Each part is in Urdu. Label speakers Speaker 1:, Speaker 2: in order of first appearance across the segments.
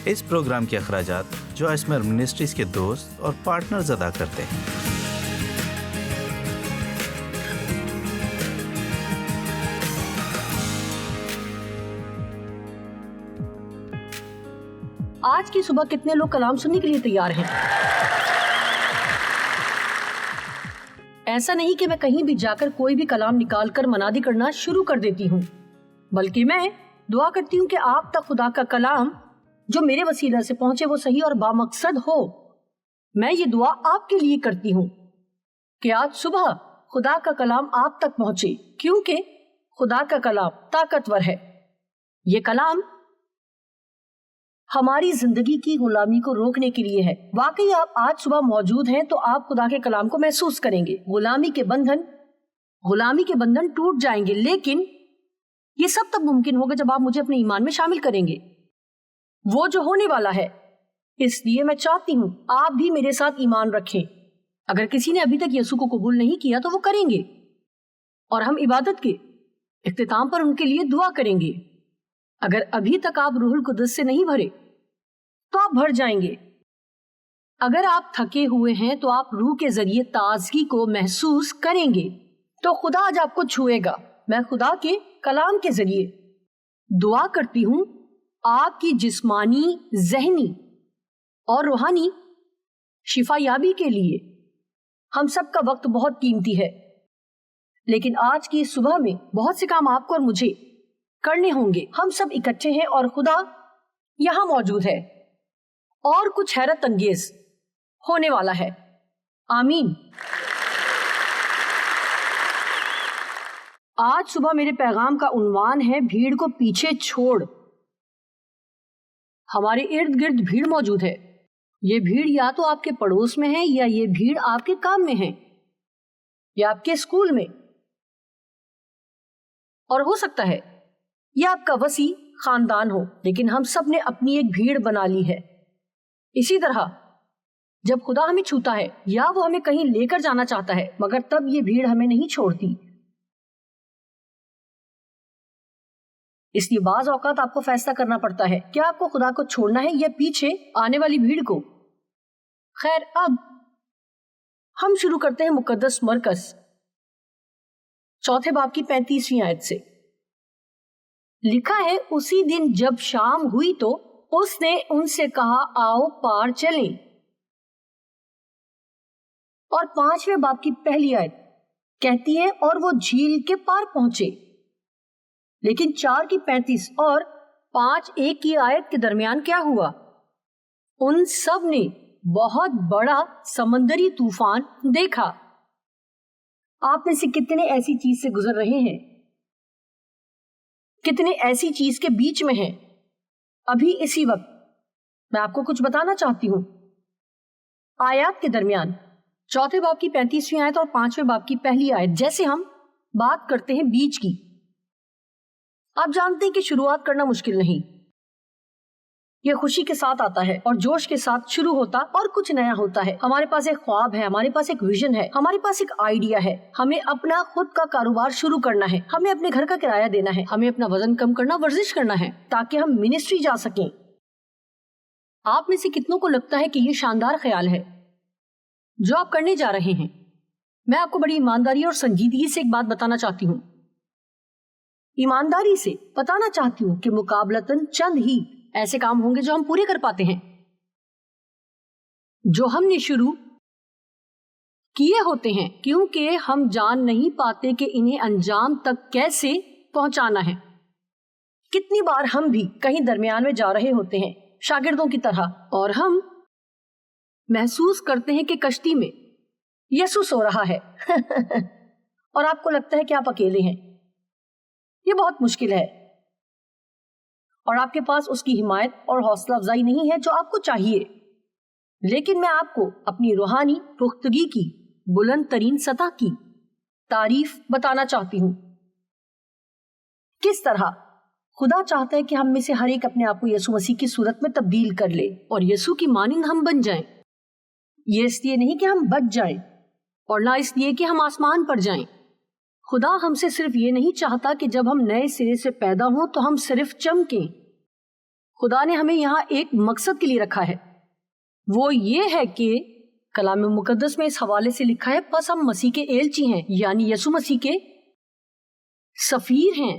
Speaker 1: اس پروگرام کے اخراجات جو اسمر منسٹریز کے دوست اور پارٹنرز ادا کرتے ہیں۔
Speaker 2: آج کی صبح کتنے لوگ کلام سننے کے لیے تیار ہیں؟ ایسا نہیں کہ میں کہیں بھی جا کر کوئی بھی کلام نکال کر منادی کرنا شروع کر دیتی ہوں، بلکہ میں دعا کرتی ہوں کہ آپ تک خدا کا کلام جو میرے وسیلہ سے پہنچے وہ صحیح اور بامقصد ہو۔ میں یہ دعا آپ کے لیے کرتی ہوں کہ آج صبح خدا کا کلام آپ تک پہنچے، کیونکہ خدا کا کلام طاقتور ہے۔ یہ کلام ہماری زندگی کی غلامی کو روکنے کے لیے ہے۔ واقعی آپ آج صبح موجود ہیں تو آپ خدا کے کلام کو محسوس کریں گے۔ غلامی کے بندھن ٹوٹ جائیں گے، لیکن یہ سب تب ممکن ہوگا جب آپ مجھے اپنے ایمان میں شامل کریں گے، وہ جو ہونے والا ہے۔ اس لیے میں چاہتی ہوں آپ بھی میرے ساتھ ایمان رکھیں۔ اگر کسی نے ابھی تک یسوع کو قبول نہیں کیا تو وہ کریں گے، اور ہم عبادت کے اختتام پر ان کے لیے دعا کریں گے۔ اگر ابھی تک آپ روح القدس سے نہیں بھرے تو آپ بھر جائیں گے۔ اگر آپ تھکے ہوئے ہیں تو آپ روح کے ذریعے تازگی کو محسوس کریں گے، تو خدا آج آپ کو چھوئے گا۔ میں خدا کے کلام کے ذریعے دعا کرتی ہوں آپ کی جسمانی، ذہنی اور روحانی شفا یابی کے لیے۔ ہم سب کا وقت بہت قیمتی ہے، لیکن آج کی صبح میں بہت سے کام آپ کو اور مجھے کرنے ہوں گے۔ ہم سب اکٹھے ہیں اور خدا یہاں موجود ہے، اور کچھ حیرت انگیز ہونے والا ہے۔ آمین۔ آج صبح میرے پیغام کا عنوان ہے بھیڑ کو پیچھے چھوڑ۔ ہمارے ارد گرد بھیڑ موجود ہے۔ یہ بھیڑ یا تو آپ کے پڑوس میں ہے، یا یہ بھیڑ آپ کے کام میں ہے، یا آپ کے اسکول میں، اور ہو سکتا ہے یہ آپ کا وسیع خاندان ہو، لیکن ہم سب نے اپنی ایک بھیڑ بنا لی ہے۔ اسی طرح جب خدا ہمیں چھوتا ہے یا وہ ہمیں کہیں لے کر جانا چاہتا ہے، مگر تب یہ بھیڑ ہمیں نہیں چھوڑتی۔ اس لیے بعض اوقات آپ کو فیصلہ کرنا پڑتا ہے کہ آپ کو خدا کو چھوڑنا ہے یا پیچھے آنے والی بھیڑ کو۔ خیر، اب ہم شروع کرتے ہیں مقدس مرکز 4 باب کی 35ویں آیت سے۔ لکھا ہے، اسی دن جب شام ہوئی تو اس نے ان سے کہا، آؤ پار چلیں۔ اور 5ویں باب کی پہلی آیت کہتی ہے، اور وہ جھیل کے پار پہنچے۔ لیکن 4 کی 35 اور 5:1 کی آیت کے درمیان کیا ہوا؟ ان سب نے بہت بڑا سمندری طوفان دیکھا۔ آپ میں سے کتنے ایسی چیز سے گزر رہے ہیں؟ کتنے ایسی چیز کے بیچ میں ہیں؟ ابھی اسی وقت میں آپ کو کچھ بتانا چاہتی ہوں۔ آیات کے درمیان 4 باب کی 35ویں آیت اور 5ویں باب کی پہلی آیت، جیسے ہم بات کرتے ہیں بیچ کی، آپ جانتے ہیں کہ شروعات کرنا مشکل نہیں۔ یہ خوشی کے ساتھ آتا ہے اور جوش کے ساتھ شروع ہوتا اور کچھ نیا ہوتا ہے۔ ہمارے پاس ایک خواب ہے، ہمارے پاس ایک ویژن ہے، ہمارے پاس ایک آئیڈیا ہے۔ ہمیں اپنا خود کا کاروبار شروع کرنا ہے، ہمیں اپنے گھر کا کرایہ دینا ہے، ہمیں اپنا وزن کم کرنا، ورزش کرنا ہے تاکہ ہم منسٹری جا سکیں۔ آپ میں سے کتنوں کو لگتا ہے کہ یہ شاندار خیال ہے جو آپ کرنے جا رہے ہیں؟ میں آپ کو بڑی ایمانداری اور سنجیدگی سے ایک بات بتانا چاہتی ہوں۔ ایمانداری سے بتانا چاہتی ہوں کہ مقابلتاً چند ہی ایسے کام ہوں گے جو ہم پورے کر پاتے ہیں، جو ہم نے شروع کیے ہوتے ہیں، کیونکہ ہم جان نہیں پاتے کہ انہیں انجام تک کیسے پہنچانا ہے۔ کتنی بار ہم بھی کہیں درمیان میں جا رہے ہوتے ہیں شاگردوں کی طرح، اور ہم محسوس کرتے ہیں کہ کشتی میں یسوع سو رہا ہے اور آپ کو لگتا ہے کہ آپ اکیلے ہیں۔ یہ بہت مشکل ہے، اور آپ کے پاس اس کی حمایت اور حوصلہ افزائی نہیں ہے جو آپ کو چاہیے۔ لیکن میں آپ کو اپنی روحانی پختگی کی بلند ترین سطح کی تعریف بتانا چاہتی ہوں۔ کس طرح خدا چاہتا ہے کہ ہم میں سے ہر ایک اپنے آپ کو یسوع مسیح کی صورت میں تبدیل کر لے اور یسوع کی مانند ہم بن جائیں۔ یہ اس لیے نہیں کہ ہم بچ جائیں، اور نہ اس لیے کہ ہم آسمان پر جائیں۔ خدا ہم سے صرف یہ نہیں چاہتا کہ جب ہم نئے سرے سے پیدا ہوں تو ہم صرف چمکیں۔ خدا نے ہمیں یہاں ایک مقصد کے لیے رکھا ہے، وہ یہ ہے کہ کلام مقدس میں اس حوالے سے لکھا ہے پس ہم مسیح کے ایلچی ہیں، یعنی یسوع مسیح کے سفیر ہیں۔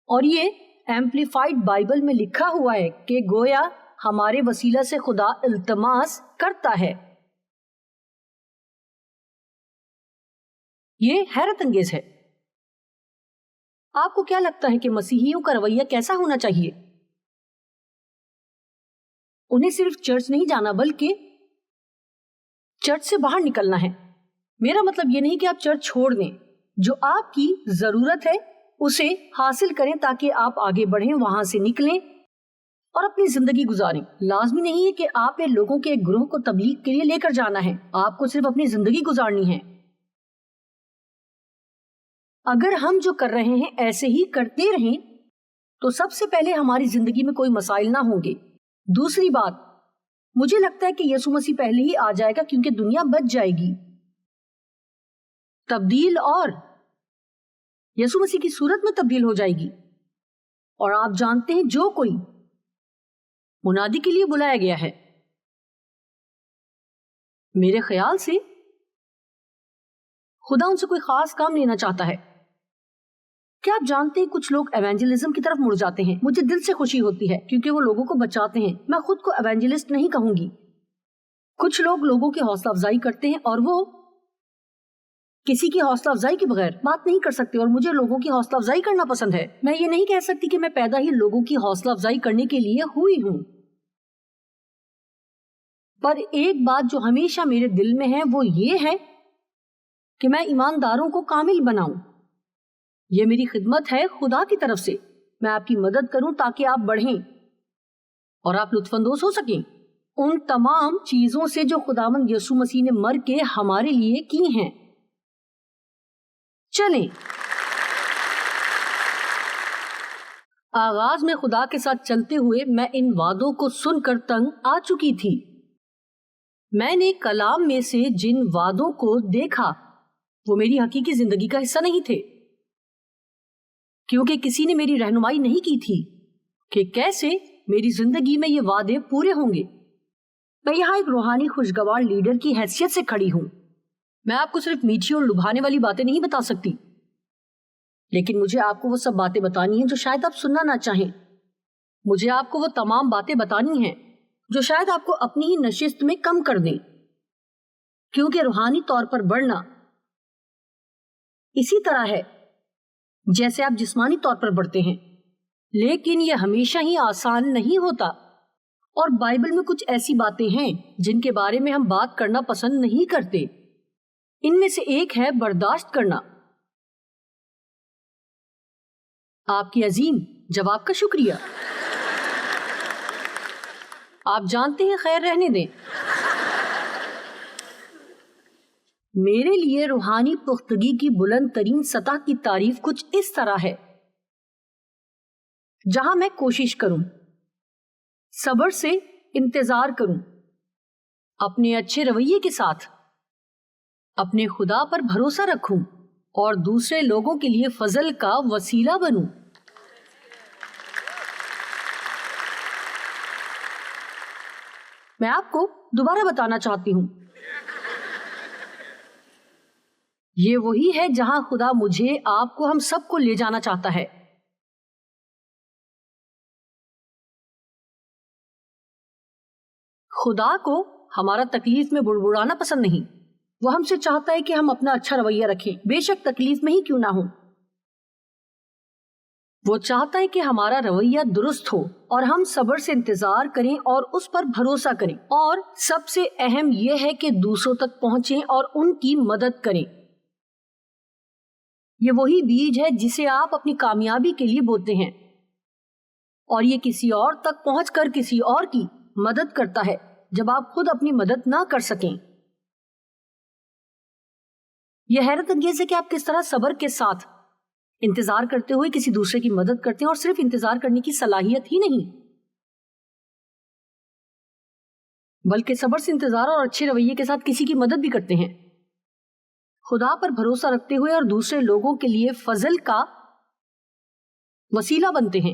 Speaker 2: اور یہ ایمپلیفائڈ بائبل میں لکھا ہوا ہے کہ گویا ہمارے وسیلہ سے خدا التماس کرتا ہے۔ یہ حیرت انگیز ہے۔ آپ کو کیا لگتا ہے کہ مسیحیوں کا رویہ کیسا ہونا چاہیے؟ انہیں صرف چرچ نہیں جانا بلکہ چرچ سے باہر نکلنا ہے۔ میرا مطلب یہ نہیں کہ آپ چرچ چھوڑ دیں، جو آپ کی ضرورت ہے اسے حاصل کریں تاکہ آپ آگے بڑھیں، وہاں سے نکلیں اور اپنی زندگی گزاریں۔ لازمی نہیں ہے کہ آپ نے لوگوں کے ایک گروہ کو تبلیغ کے لیے لے کر جانا ہے، آپ کو صرف اپنی زندگی گزارنی ہے۔ اگر ہم جو کر رہے ہیں ایسے ہی کرتے رہیں تو سب سے پہلے ہماری زندگی میں کوئی مسائل نہ ہوں گے۔ دوسری بات، مجھے لگتا ہے کہ یسوع مسیح پہلے ہی آ جائے گا کیونکہ دنیا بچ جائے گی۔ تبدیل اور یسوع مسیح کی صورت میں تبدیل ہو جائے گی۔ اور آپ جانتے ہیں جو کوئی منادی کے لیے بلایا گیا ہے، میرے خیال سے خدا ان سے کوئی خاص کام لینا چاہتا ہے۔ کیا آپ جانتے ہیں کچھ لوگ ایونجلزم کی طرف مڑ جاتے ہیں؟ مجھے دل سے خوشی ہوتی ہے کیونکہ وہ لوگوں کو بچاتے ہیں۔ میں خود کو ایونجلسٹ نہیں کہوں گی۔ کچھ لوگ لوگوں کی حوصلہ افزائی کرتے ہیں اور وہ کسی کی حوصلہ افزائی کے بغیر بات نہیں کر سکتے، اور مجھے لوگوں کی حوصلہ افزائی کرنا پسند ہے۔ میں یہ نہیں کہہ سکتی کہ میں پیدا ہی لوگوں کی حوصلہ افزائی کرنے کے لیے ہوئی ہوں، پر ایک بات جو ہمیشہ میرے دل میں ہے وہ یہ ہے کہ میں ایمانداروں کو کامل بناؤں۔ یہ میری خدمت ہے خدا کی طرف سے۔ میں آپ کی مدد کروں تاکہ آپ بڑھیں اور آپ لطف اندوز ہو سکیں ان تمام چیزوں سے جو خداوند یسوع مسیح نے مر کے ہمارے لیے کی ہیں۔ چلیں آغاز میں خدا کے ساتھ چلتے ہوئے میں ان وعدوں کو سن کر تنگ آ چکی تھی۔ میں نے کلام میں سے جن وعدوں کو دیکھا وہ میری حقیقی زندگی کا حصہ نہیں تھے، کیونکہ کسی نے میری رہنمائی نہیں کی تھی کہ کیسے میری زندگی میں یہ وعدے پورے ہوں گے۔ میں یہاں ایک روحانی خوشگوار لیڈر کی حیثیت سے کھڑی ہوں۔ میں آپ کو صرف میٹھی اور لبھانے والی باتیں نہیں بتا سکتی، لیکن مجھے آپ کو وہ سب باتیں بتانی ہیں جو شاید آپ سننا نہ چاہیں۔ مجھے آپ کو وہ تمام باتیں بتانی ہیں جو شاید آپ کو اپنی ہی نشست میں کم کر دیں، کیونکہ روحانی طور پر بڑھنا اسی طرح ہے جیسے آپ جسمانی طور پر بڑھتے ہیں، لیکن یہ ہمیشہ ہی آسان نہیں ہوتا۔ اور بائبل میں کچھ ایسی باتیں ہیں جن کے بارے میں ہم بات کرنا پسند نہیں کرتے۔ ان میں سے ایک ہے برداشت کرنا۔ آپ کی عظیم جواب کا شکریہ۔ آپ جانتے ہیں، خیر رہنے دیں۔ میرے لیے روحانی پختگی کی بلند ترین سطح کی تعریف کچھ اس طرح ہے، جہاں میں کوشش کروں، صبر سے انتظار کروں، اپنے اچھے رویے کے ساتھ اپنے خدا پر بھروسہ رکھوں اور دوسرے لوگوں کے لیے فضل کا وسیلہ بنوں۔ میں آپ کو دوبارہ بتانا چاہتی ہوں، یہ وہی ہے جہاں خدا مجھے، آپ کو، ہم سب کو لے جانا چاہتا ہے۔ خدا کو ہمارا تکلیف میں بڑبڑانا پسند نہیں۔ وہ ہم سے چاہتا ہے کہ ہم اپنا اچھا رویہ رکھیں، بے شک تکلیف میں ہی کیوں نہ ہو۔ وہ چاہتا ہے کہ ہمارا رویہ درست ہو اور ہم صبر سے انتظار کریں اور اس پر بھروسہ کریں، اور سب سے اہم یہ ہے کہ دوسروں تک پہنچیں اور ان کی مدد کریں۔ یہ وہی بیج ہے جسے آپ اپنی کامیابی کے لیے بوتے ہیں، اور یہ کسی اور تک پہنچ کر کسی اور کی مدد کرتا ہے جب آپ خود اپنی مدد نہ کر سکیں۔ یہ حیرت انگیز ہے کہ آپ کس طرح صبر کے ساتھ انتظار کرتے ہوئے کسی دوسرے کی مدد کرتے ہیں، اور صرف انتظار کرنے کی صلاحیت ہی نہیں بلکہ صبر سے انتظار اور اچھے رویے کے ساتھ کسی کی مدد بھی کرتے ہیں، خدا پر بھروسہ رکھتے ہوئے، اور دوسرے لوگوں کے لیے فضل کا وسیلہ بنتے ہیں۔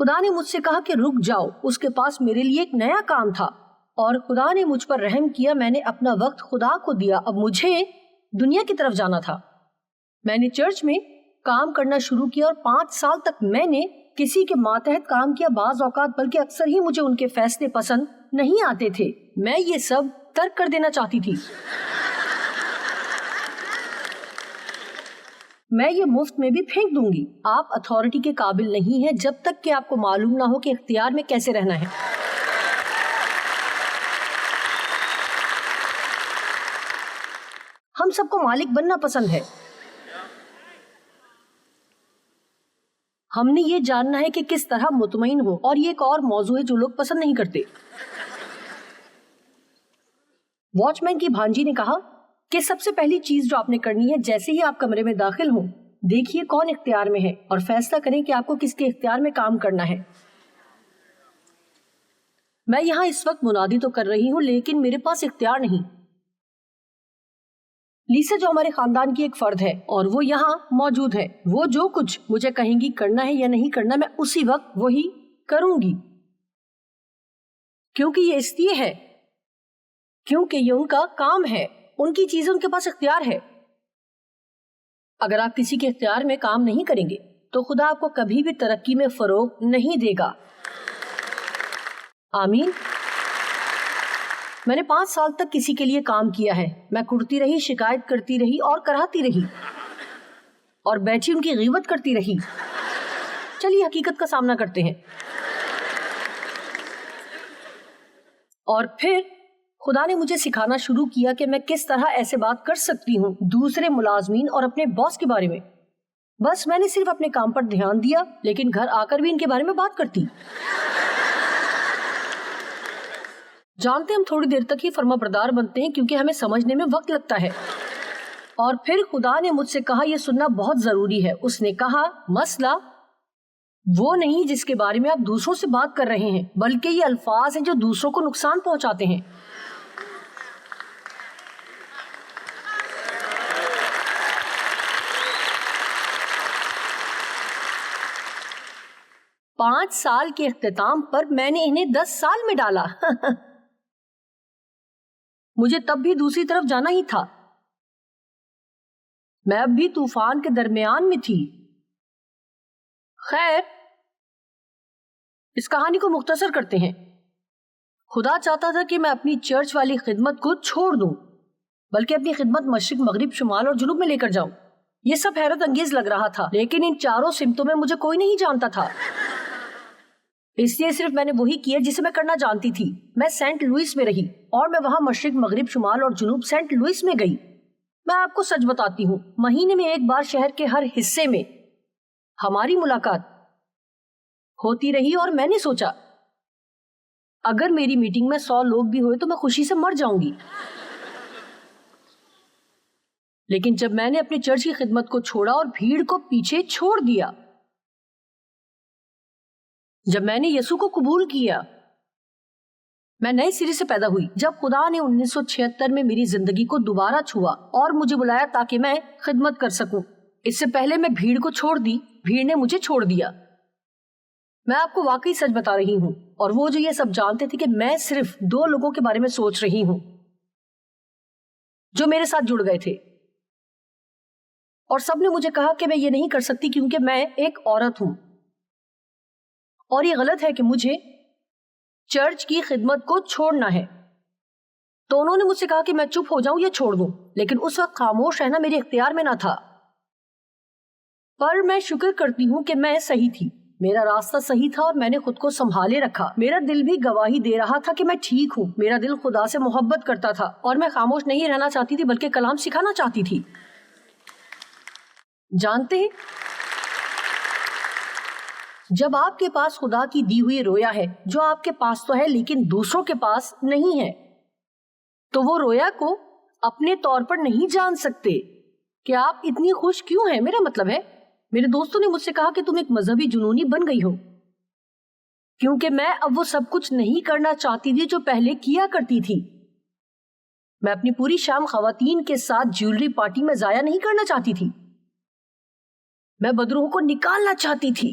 Speaker 2: خدا نے مجھ سے کہا کہ رک جاؤ، اس کے پاس میرے لیے ایک نیا کام تھا اور خدا نے مجھ پر رحم کیا. میں نے اپنا وقت خدا کو دیا. اب مجھے دنیا کی طرف جانا تھا. میں نے چرچ میں کام کرنا شروع کیا اور 5 سال تک میں نے کسی کے ماتحت کام کیا. بعض اوقات بلکہ اکثر ہی مجھے ان کے فیصلے پسند نہیں آتے تھے. میں یہ سب ترک کر دینا چاہتی تھی. میں یہ مفت میں بھی پھینک دوں گی. آپ اتھارٹی کے قابل نہیں ہیں جب تک کہ آپ کو معلوم نہ ہو کہ اختیار میں کیسے رہنا ہے. ہم سب کو مالک بننا پسند ہے. ہم نے یہ جاننا ہے کہ کس طرح مطمئن ہو، اور یہ ایک اور موضوع ہے جو لوگ پسند نہیں کرتے. واچ مین کی بھانجی نے کہا کہ سب سے پہلی چیز جو آپ نے کرنی ہے جیسے ہی آپ کمرے میں داخل ہوں، دیکھیے کون اختیار میں ہے اور فیصلہ کریں کہ آپ کو کس کے اختیار میں کام کرنا ہے. میں یہاں اس وقت منادی تو کر رہی ہوں لیکن میرے پاس اختیار نہیں. لیسا جو ہمارے خاندان کی ایک فرد ہے اور وہ یہاں موجود ہے، وہ جو کچھ مجھے کہیں گی کرنا ہے یا نہیں کرنا، میں اسی وقت وہی کروں گی. کیونکہ یہ اس لیے ہے کیونکہ یہ ان کا کام ہے، ان کی چیزیں ان کے پاس اختیار ہے. اگر آپ کسی کے اختیار میں کام نہیں کریں گے تو خدا آپ کو کبھی بھی ترقی میں فروغ نہیں دے گا. آمین. میں نے 5 سال تک کسی کے لیے کام کیا ہے. میں کرتی رہی، شکایت کرتی رہی اور کراتی رہی اور بیٹھی ان کی غیبت کرتی رہی. چلیے حقیقت کا سامنا کرتے ہیں. اور پھر خدا نے مجھے سکھانا شروع کیا کہ میں کس طرح ایسے بات کر سکتی ہوں دوسرے ملازمین اور اپنے باس کے بارے میں. بس میں نے صرف اپنے کام پر دھیان دیا لیکن گھر آ کر بھی ان کے بارے میں بات کرتی. جانتے ہم تھوڑی دیر تک ہی فرما بردار بنتے ہیں کیونکہ ہمیں سمجھنے میں وقت لگتا ہے. اور پھر خدا نے مجھ سے کہا یہ سننا بہت ضروری ہے. اس نے کہا مسئلہ وہ نہیں جس کے بارے میں آپ دوسروں سے بات کر رہے ہیں، بلکہ یہ الفاظ ہیں جو دوسروں کو نقصان پہنچاتے ہیں. پانچ سال کے اختتام پر میں نے انہیں 10 سال میں ڈالا. مجھے تب بھی دوسری طرف جانا ہی تھا. میں اب بھی طوفان کے درمیان میں تھی. خیر، اس کہانی کو مختصر کرتے ہیں. خدا چاہتا تھا کہ میں اپنی چرچ والی خدمت کو چھوڑ دوں، بلکہ اپنی خدمت مشرق، مغرب، شمال اور جنوب میں لے کر جاؤں. یہ سب حیرت انگیز لگ رہا تھا، لیکن ان چاروں سمتوں میں مجھے کوئی نہیں جانتا تھا. اس لیے صرف میں نے وہی کیا جسے میں کرنا جانتی تھی. میں سینٹ لوئس میں رہی اور میں وہاں مشرق، مغرب، شمال اور جنوب سینٹ لوئس میں گئی. میں آپ کو سچ بتاتی ہوں، مہینے میں ایک بار شہر کے ہر حصے میں ہماری ملاقات ہوتی رہی اور میں نے سوچا اگر میری میٹنگ میں 100 لوگ بھی ہوئے تو میں خوشی سے مر جاؤں گی. لیکن جب میں نے اپنے چرچ کی خدمت کو چھوڑا اور بھیڑ کو پیچھے چھوڑ دیا، جب میں نے یسوع کو قبول کیا، میں نئے سرے سے پیدا ہوئی. جب خدا نے 1976 میں میری زندگی کو دوبارہ چھوا اور مجھے بلایا تاکہ میں خدمت کر سکوں، اس سے پہلے میں بھیڑ کو چھوڑ دی، بھیڑ نے مجھے چھوڑ دیا. میں آپ کو واقعی سچ بتا رہی ہوں، اور وہ جو یہ سب جانتے تھے کہ میں صرف 2 لوگوں کے بارے میں سوچ رہی ہوں جو میرے ساتھ جڑ گئے تھے، اور سب نے مجھے کہا کہ میں یہ نہیں کر سکتی کیونکہ میں ایک عورت ہوں اور یہ غلط ہے کہ مجھے چرچ کی خدمت کو چھوڑنا ہے. تو انہوں نے مجھ سے کہا کہ میں چپ ہو جاؤں یا چھوڑ دوں، لیکن اس وقت خاموش رہنا میرے اختیار میں نہ تھا. پر میں شکر کرتی ہوں کہ میں صحیح تھی، میرا راستہ صحیح تھا اور میں نے خود کو سنبھالے رکھا. میرا دل بھی گواہی دے رہا تھا کہ میں ٹھیک ہوں. میرا دل خدا سے محبت کرتا تھا اور میں خاموش نہیں رہنا چاہتی تھی بلکہ کلام سکھانا چاہتی تھی. جانتے ہیں، جب آپ کے پاس خدا کی دی ہوئی رویا ہے جو آپ کے پاس تو ہے لیکن دوسروں کے پاس نہیں ہے، تو وہ رویا کو اپنے طور پر نہیں جان سکتے کہ آپ اتنی خوش کیوں ہیں. میرا مطلب ہے، میرے دوستوں نے مجھ سے کہا کہ تم ایک مذہبی جنونی بن گئی ہو، کیونکہ میں اب وہ سب کچھ نہیں کرنا چاہتی تھی جو پہلے کیا کرتی تھی. میں اپنی پوری شام خواتین کے ساتھ جیولری پارٹی میں ضائع نہیں کرنا چاہتی تھی. میں بدروہوں کو نکالنا چاہتی تھی.